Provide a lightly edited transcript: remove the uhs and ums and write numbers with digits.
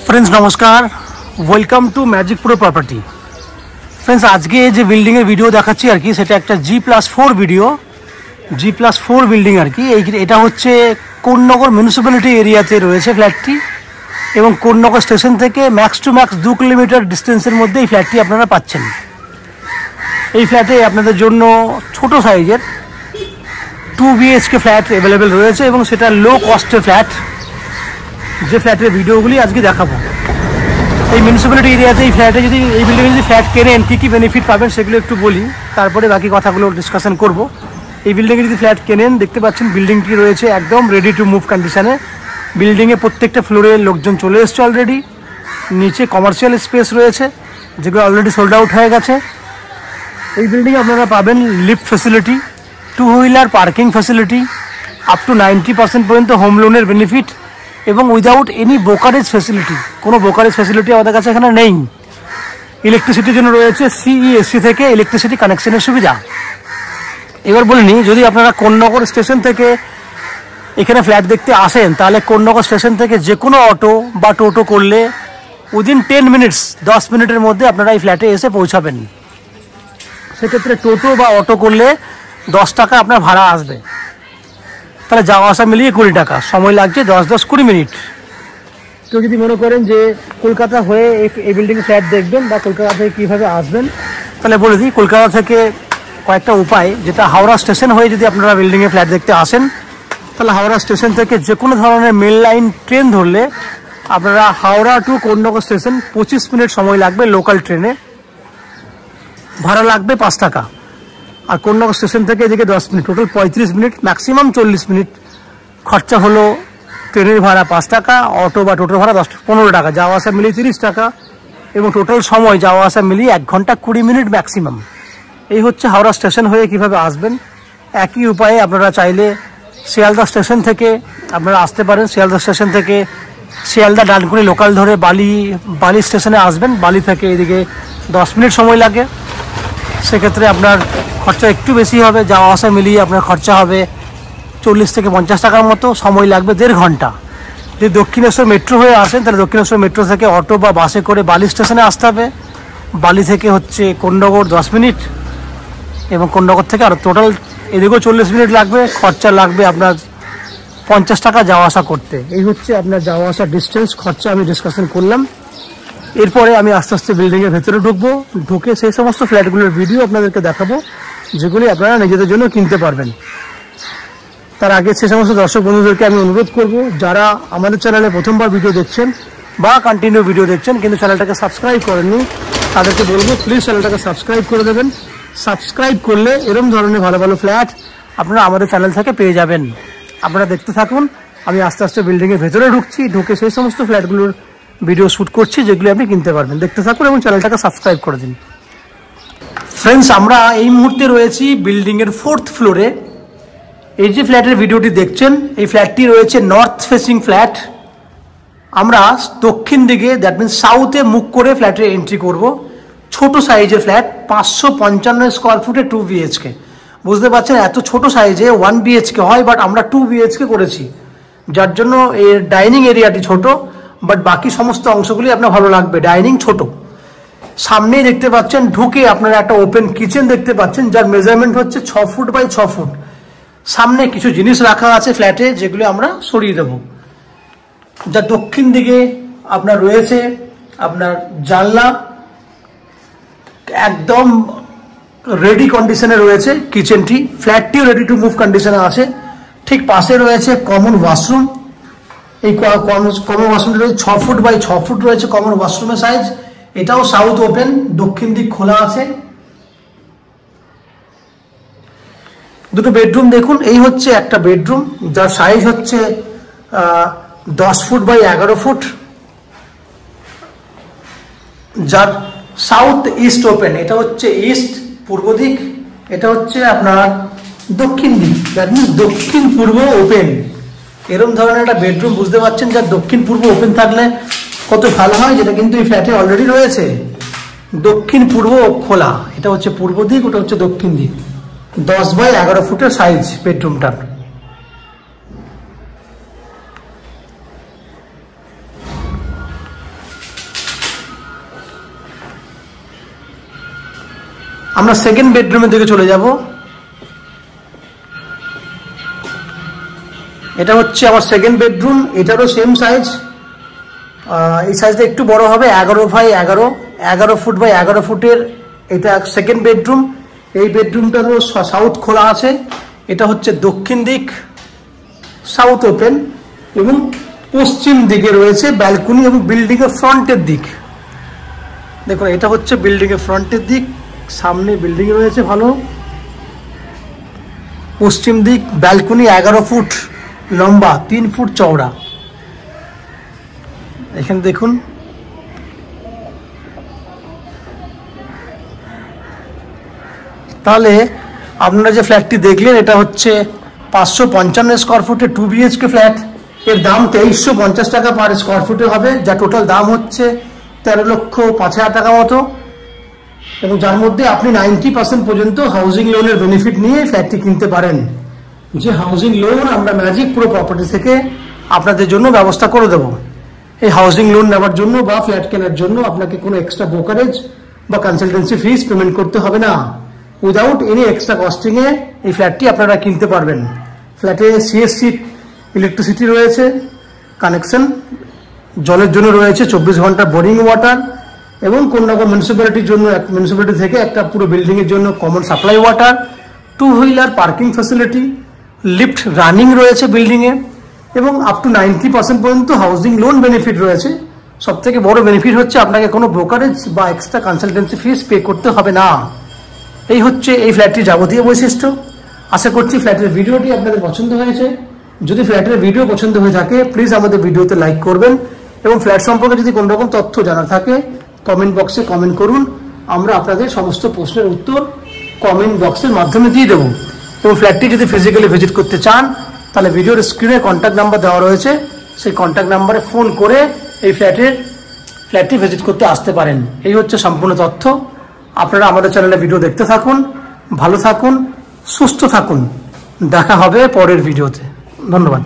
Friends नमस्कार, welcome to magic pro property. Friends आज के जो बिल्डिंग भिडियो देखाচ্ছি আর কি সেটা একটা G+4 ভিডিও, G+4 বিল্ডিং আর কি। এটা হচ্ছে কোন্নগর মিউনিসিপ্যালিটি এরিয়াতে রয়েছে ফ্ল্যাটটি এবং কোন্নগর স্টেশন থেকে ম্যাক্স টু ম্যাক্স 2 কিলোমিটার ডিস্টেন্সের মধ্যে এই ফ্ল্যাটটি আপনারা পাচ্ছেন। এই ফ্ল্যাটে আপনাদের জন্য ছোট সাইজের 2 BHK ফ্ল্যাট অ্যাভেলেবেল রয়েছে এবং সেটা লো কস্টের ফ্ল্যাট। যে ফ্ল্যাটের ভিডিওগুলি আজকে দেখাবো, এই মিউনিসিপ্যালিটি এরিয়াতে এই ফ্ল্যাটে যদি এই বিল্ডিংয়ে যদি ফ্ল্যাট কেনেন কী কী বেনিফিট পাবেন সেগুলো একটু বলি, তারপরে বাকি কথাগুলো ডিসকাশন করব। এই বিল্ডিংয়ে যদি ফ্ল্যাট কেনেন দেখতে পাচ্ছেন বিল্ডিংটি রয়েছে একদম রেডি টু মুভ কন্ডিশনে। বিল্ডিংয়ে প্রত্যেকটা ফ্লোরে লোকজন চলে এসছে অলরেডি। নিচে কমার্শিয়াল স্পেস রয়েছে যেগুলো অলরেডি সোল্ড আউট হয়ে গেছে। এই বিল্ডিংয়ে আপনারা পাবেন lift facility, 2 wheeler parking facility, up to 90% পর্যন্ত হোম লোনের বেনিফিট এবং উইদাউট এনি ব্রোকারেজ ফ্যাসিলিটি। কোনো ব্রোকারেজ ফ্যাসিলিটি আমাদের কাছে এখানে নেই। ইলেকট্রিসিটির জন্য রয়েছে CESC থেকে ইলেকট্রিসিটি কানেকশনের সুবিধা। এবার বলে নিই, যদি আপনারা কোন্নগর স্টেশন থেকে এখানে ফ্ল্যাট দেখতে আসেন তাহলে কোন্নগর স্টেশন থেকে যে কোনো অটো বা টোটো করলে উইদিন 10 মিনিটস 10 মিনিটের মধ্যে আপনারা এই ফ্ল্যাটে এসে পৌঁছাবেন। সেক্ষেত্রে টোটো বা অটো করলে 10 টাকা আপনার ভাড়া আসবে, তাহলে যাওয়া আসা মিলিয়ে 20 টাকা, সময় লাগছে 10-20 মিনিট। কেউ যদি মনে করেন যে কলকাতা হয়ে এই বিল্ডিংয়ে ফ্ল্যাট দেখবেন বা কলকাতা থেকে কীভাবে আসবেন, তাহলে বলে দিই কলকাতা থেকে কয়েকটা উপায়। যেটা হাওড়া স্টেশন হয়ে যদি আপনারা বিল্ডিংয়ে ফ্ল্যাট দেখতে আসেন তাহলে হাওড়া স্টেশন থেকে যে কোনো ধরনের মেল লাইন ট্রেন ধরলে আপনারা Howrah to Konnagar station 25 minute সময় লাগবে লোকাল ট্রেনে, ভাড়া লাগবে 5 টাকা। আর কোন্নগর স্টেশন থেকে এদিকে 10 minute, total 35 minute, maximum 40 minute. খরচা হলো ট্রেনের ভাড়া 5 টাকা, অটো বা টোটোর ভাড়া 15 টাকা, যাওয়া আসা মিলিয়ে 30 টাকা এবং টোটাল সময় যাওয়া আসা মিলিয়ে 1 ঘন্টা 20 মিনিট ম্যাক্সিমাম। এই হচ্ছে হাওড়া স্টেশন হয়ে কিভাবে আসবেন। একই উপায়ে আপনারা চাইলে শিয়ালদা স্টেশন থেকে আপনারা আসতে পারেন। শিয়ালদা স্টেশন থেকে শিয়ালদা ডানকুনি লোকাল ধরে বালি স্টেশনে আসবেন। বালি থেকে এদিকে 10 মিনিট সময় লাগে। সেক্ষেত্রে আপনার খরচা একটু বেশি হবে, যাওয়া আসা মিলিয়ে আপনার খরচা হবে 40 থেকে 50 টাকার মতো, সময় লাগবে 1.5 ঘন্টা। যদি দক্ষিণেশ্বর মেট্রো হয়ে আসেন তাহলে দক্ষিণেশ্বর মেট্রো থেকে অটো বা বাসে করে বালি স্টেশনে আসতে হবে। বালি থেকে হচ্ছে কোন্নগর 10 মিনিট এবং কোন্নগর থেকে আরও টোটাল এদিকেও 40 মিনিট লাগবে। খরচা লাগবে আপনার 50 টাকা যাওয়া আসা করতে। এই হচ্ছে আপনার যাওয়া আসার ডিস্টেন্স, খরচা আমি ডিসকাশন করলাম। এরপরে আমি আস্তে আস্তে বিল্ডিংয়ের ভেতরে ঢুকে সেই সমস্ত ফ্ল্যাটগুলোর ভিডিও আপনাদেরকে দেখাবো যেগুলি আপনারা নিজেদের জন্য কিনতে পারবেন। তার আগে সে সমস্ত দর্শক বন্ধুদেরকে আমি অনুরোধ করব, যারা আমাদের চ্যানেলে প্রথমবার ভিডিও দেখছেন বা কন্টিনিউ ভিডিও দেখছেন কিন্তু চ্যানেলটাকে সাবস্ক্রাইব করেননি, তাদেরকে বলবো প্লিজ চ্যানেলটাকে সাবস্ক্রাইব করে দেবেন। সাবস্ক্রাইব করলে এরকম ধরনের ভালো ভালো ফ্ল্যাট আপনারা আমাদের চ্যানেল থেকে পেয়ে যাবেন। আপনারা দেখতে থাকুন, আমি আস্তে আস্তে বিল্ডিংয়ের ভেতরে ঢুকে সেই সমস্ত ফ্ল্যাটগুলোর ভিডিও শ্যুট করছি যেগুলি আপনি কিনতে পারবেন। দেখতে থাকুন এবং চ্যানেলটাকে সাবস্ক্রাইব করে দিন। ফ্রেন্ডস, আমরা এই মুহূর্তে রয়েছি বিল্ডিংয়ের 4th ফ্লোরে। এই যে ফ্ল্যাটের ভিডিওটি দেখছেন এই ফ্ল্যাটটি রয়েছে নর্থ ফেসিং ফ্ল্যাট। আমরা দক্ষিণ দিকে, দ্যাট মিনস সাউথে মুখ করে ফ্ল্যাটে এন্ট্রি করব। ছোট সাইজের ফ্ল্যাট, 555 স্কোয়ার ফুটে 2 BHK। বুঝতে পারছেন এত ছোট সাইজে 1 BHK হয়, বাট আমরা 2 BHK করেছি, যার জন্য এর ডাইনিং এরিয়াটি ছোট, বাট বাকি সমস্ত অংশগুলি আপনার ভালো লাগবে। ডাইনিং ছোট, সামনেই দেখতে পাচ্ছেন ঢুকে আপনারা একটা ওপেন কিচেন দেখতে পাচ্ছেন যার মেজারমেন্ট হচ্ছে 6 ফুট বাই 6 ফুট। সামনে কিছু জিনিস রাখা আছে ফ্ল্যাটে যেগুলো আমরা সরিয়ে দেব। যার দক্ষিণ দিকে আপনার রয়েছে আপনার জানলা, একদম রেডি কন্ডিশনে রয়েছে কিচেনটি। ফ্ল্যাটটিও রেডি টু মুভ কন্ডিশনে আছে। ঠিক পাশে রয়েছে কমন ওয়াশরুম। এই কমন ওয়াশরুমটি রয়েছে 6 ফুট বাই 6 ফুট রয়েছে কমন ওয়াশরুমের সাইজ। এটাও সাউথ ওপেন, দক্ষিণ দিক খোলা আছে। দুটো বেডরুম দেখুন, এই হচ্ছে একটা বেডরুম যার সাইজ হচ্ছে 10 ফুট বাই 11 ফুট, যার সাউথ ইস্ট ওপেন। এটা হচ্ছে ইস্ট পূর্ব দিক, এটা হচ্ছে আপনার দক্ষিণ দিক, দ্যাট মিনস দক্ষিণ পূর্ব ওপেন। এরকম ধরনের একটা বেডরুম বুঝতে পারছেন, যার দক্ষিণ পূর্ব ওপেন থাকলে কত ভালো হয়, যেটা কিন্তু এই ফ্ল্যাটে অলরেডি রয়েছে। দক্ষিণ পূর্ব খোলা, এটা হচ্ছে পূর্ব দিক, ওটা হচ্ছে দক্ষিণ দিক। 10 বাই 11 ফুটের সাইজ বেডরুমটার। আমরা সেকেন্ড বেডরুমের দিকে চলে যাব। এটা হচ্ছে আমার সেকেন্ড বেডরুম, এটারও সেম সাইজ, এই সাইজটা একটু বড় হবে, 11 ফুট বাই 11 ফুটের এটা সেকেন্ড বেডরুম। এই বেডরুমটারও সাউথ খোলা আছে, এটা হচ্ছে দক্ষিণ দিক সাউথ ওপেন, এবং পশ্চিম দিকে রয়েছে ব্যালকনি এবং বিল্ডিং এর ফ্রন্টের দিক। দেখুন এটা হচ্ছে বিল্ডিং এর ফ্রন্টের দিক, সামনে বিল্ডিং রয়েছে ভালো, পশ্চিম দিক ব্যালকনি 11 ফুট লম্বা, 3 ফুট চওড়া। এখানে দেখুন তাহলে আপনারা যে ফ্ল্যাটটি দেখলেন এটা হচ্ছে 555 স্কোয়ার ফুটের 2 BHK ফ্ল্যাট। এর দাম 2350 টাকা পার স্কোয়ার ফুটে হবে, যা টোটাল দাম হচ্ছে 13,05,000 টাকা মতো, এবং যার মধ্যে আপনি 90% পর্যন্ত হাউজিং লোনের বেনিফিট নিয়ে ফ্ল্যাটটি কিনতে পারেন। যে হাউজিং লোন আমরা ম্যাজিক প্রো প্রপার্টি থেকে আপনাদের জন্য ব্যবস্থা করে দেব। এই হাউজিং লোন নেওয়ার জন্য বা ফ্ল্যাট কেনার জন্য আপনাকে কোনো এক্সট্রা ব্রোকারেজ বা কনসালটেন্সি ফিস পেমেন্ট করতে হবে না। উইদাউট এনি এক্সট্রা কস্টিংয়ে এই ফ্ল্যাটটি আপনারা কিনতে পারবেন। ফ্ল্যাটে CSC ইলেকট্রিসিটি রয়েছে, কানেকশন জলের জন্য রয়েছে 24 ঘন্টা বোরিং ওয়াটার, এবং কোন রকম মিউনিসিপ্যালিটির জন্য মিউনিসিপ্যালিটি থেকে একটা পুরো বিল্ডিংয়ের জন্য common supply water, 2 wheeler parking facility, lift running রয়েছে বিল্ডিংয়ে, এবং আপ টু 90% পর্যন্ত হাউজিং লোন বেনিফিট রয়েছে। সবথেকে বড় বেনিফিট হচ্ছে আপনাকে কোনো ব্রোকারেজ বা এক্সট্রা কনসালটেন্সি ফিস পে করতে হবে না। এই হচ্ছে এই ফ্ল্যাটটির যাবতীয় বৈশিষ্ট্য। আশা করছি ফ্ল্যাটের ভিডিওটি আপনাদের পছন্দ হয়েছে। যদি ফ্ল্যাটের ভিডিও পছন্দ হয়ে থাকে প্লিজ আমাদের ভিডিওতে লাইক করবেন, এবং ফ্ল্যাট সম্পর্কে যদি কোনো রকম তথ্য জানার থাকে কমেন্ট বক্সে কমেন্ট করুন। আমরা আপনাদের সমস্ত প্রশ্নের উত্তর কমেন্ট বক্সের মাধ্যমে দিয়ে দেবো। এবং ফ্ল্যাটটি যদি ফিজিক্যালি ভিজিট করতে চান তাহলে ভিডিওর স্ক্রিনে কন্ট্যাক্ট নাম্বার দেওয়া রয়েছে, সেই কন্ট্যাক্ট নাম্বারে ফোন করে এই ফ্ল্যাটটি ভিজিট করতে আসতে পারেন। এই হচ্ছে সম্পূর্ণ তথ্য। আপনারা আমাদের চ্যানেলে ভিডিও দেখতে থাকুন, ভালো থাকুন, সুস্থ থাকুন। দেখা হবে পরের ভিডিওতে। ধন্যবাদ।